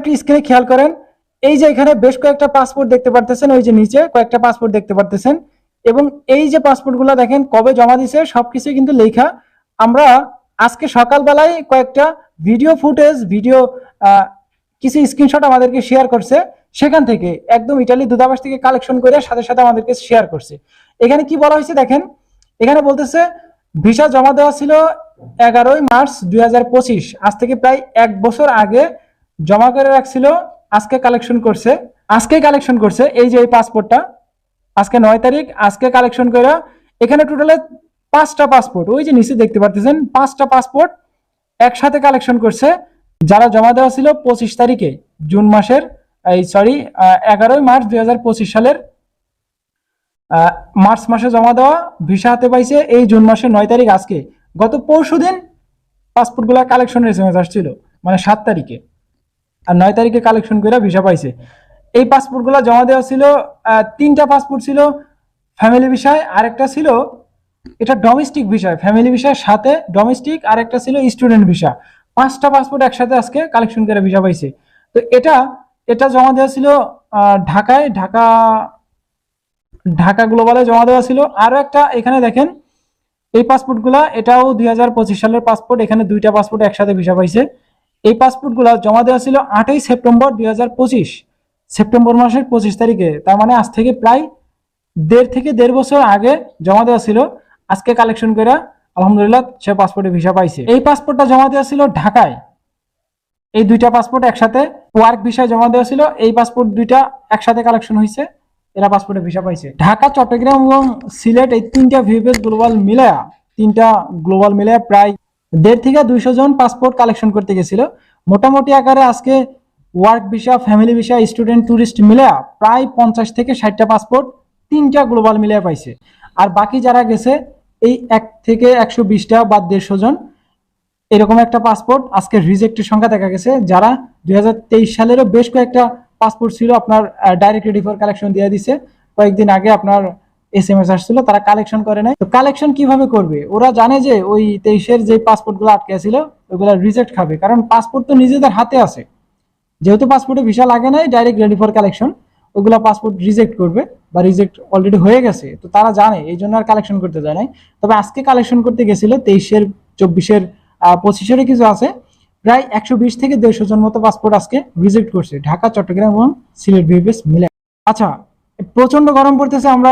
একটু স্ক্রিনে খেয়াল করেন, এই যে এখানে বেশ কয়েকটা পাসপোর্ট দেখতে পারতেছেন, ওই যে নিচে কয়েকটা পাসপোর্ট দেখতে পারতেছেন, এবং এই যে পাসপোর্টগুলো দেখেন কবে জমা দিছে সবকিছু কিন্তু লেখা। আমরা আজকে সকালবেলায় কয়েকটা ভিডিও কিছু স্ক্রিনশট আমাদেরকে শেয়ার করছে, সেখান থেকে একদম ইটালি দূতাবাস থেকে কালেকশন করে সাথে সাথে আমাদেরকে শেয়ার করছে। এখানে কি বলা হয়েছে দেখেন, এখানে বলতেছে ভিসা জমা দেওয়া ছিল 11 মার্চ 2025, আজ থেকে প্রায় 1 বছর আগে জমা করে রাখছিল, আজকে কালেকশন করছে এই যে এই পাসপোর্টটা, আজকে 9 তারিখ, আজকে কালেকশন করে এখানে টোটালে 5টা পাসপোর্ট, ওই যে নিচে দেখতে পারতেছেন 5টা পাসপোর্ট একসাথে কালেকশন করছে, যারা জমা দেওয়া ছিল 25 তারিখে জুন মাসের, 11 মার্চ 2025 সালের মার্চ মাসে জমা দেওয়া ভিসা হাতে পাইছে এই জুন মাসের 9 তারিখ, আজকে গত পরশুদিন পাসপোর্টগুলো কালেকশনের এসএমএস আসছিল, মানে 7 তারিখে, আর 9 তারিখে কালেকশন করে ভিসা পাইছে। এই পাসপোর্টগুলো জমা দেওয়া ছিল, 3টা পাসপোর্ট ছিল ফ্যামিলি বিষয়, আরেকটা ছিল এটা ডোমেস্টিক বিষয়, ফ্যামিলি বিষয়ের সাথে ডোমেস্টিক, আর একটা ছিল স্টুডেন্ট ভিসা। 5টা পাসপোর্ট একসাথে আজকে কালেকশন করে ভিসা পাইছে। তো এটা জমা দেওয়া ছিল ঢাকায়, ঢাকা গ্লোবালে জমা দেওয়া ছিল। আরো একটা এখানে দেখেন এই পাসপোর্টগুলা, এটাও 2025 সালের পাসপোর্ট, এখানে 2টা পাসপোর্ট একসাথে ভিসা পাইছে। এই পাসপোর্টগুলা জমা দেওয়া ছিল 8ই সেপ্টেম্বর 2025, সেপ্টেম্বর মাসের 25 তারিখে, তার মানে আজ থেকে প্রায় 1.5 বছর আগে জমা দেওয়া ছিল, আজকে কালেকশন করে আলহামদুলিল্লাহ সে পাসপোর্টে ভিসা পাইছে। এই পাসপোর্টটা জমা দেওয়া ছিল ঢাকায়, এই 2টা পাসপোর্ট একসাথে ওয়ার্ক ভিসায় জমা দেওয়া ছিল, এই পাসপোর্ট 2টা একসাথে কালেকশন হয়েছে, এরা পাসপোর্টে ভিসা পাইছে। ঢাকা, চট্টগ্রাম এবং সিলেট এই 3টা ভিএফএস গ্লোবাল মিলায়া প্রায় 1.5 থেকে 200 জন পাসপোর্ট কালেকশন করতে গেছিল। মোটামুটি আকারে আজকে work visa, family visa, student, tourist মিলায়া প্রায় 50 থেকে 60টা পাসপোর্ট 3টা গ্লোবাল মিলায়া পাইছে। আর বাকি যারা গেছে এই 1 থেকে 120টা বা 150 জন, এরকম একটা পাসপোর্ট আজকে রিজেক্টের সংখ্যা দেখা গেছে। যারা 2023 সালেরও বেশ কয়েকটা পাসপোর্ট ছিল আপনার ডাইরেক্ট রেডি ফর কালেকশন দিয়ে দিছে, কয়েকদিন আগে আপনার এসএমএস আসছিল, তারা কালেকশন করে নাই। তো কালেকশন কিভাবে করবে, ওরা জানে যে ওই 23-এর যে পাসপোর্টগুলো আটকে ছিল ওইগুলো রিজেক্ট খাবে, কারণ পাসপোর্ট তো নিজেদের হাতে আছে, যেহেতু পাসপোর্টে ভিসা লাগে নাই, ডাইরেক্ট রেডি ফর কালেকশন, ওগুলো পাসপোর্ট রিজেক্ট করবে বা রিজেক্ট অলরেডি হয়ে গেছে, তো তারা জানে, এই জন্য আর কালেকশন করতে যায় নাই। তবে আজকে কালেকশন করতে গেছিল 23-এর, 24-এর, 25-এর কিছু আছে, প্রায় 120 থেকে 150 জন মতো পাসপোর্ট আজকে রিজেক্ট করছে ঢাকা, চট্টগ্রাম এবং সিলেট ভিএফএস মিলে। আচ্ছা, প্রচন্ড গরম পড়তেছে, আমরা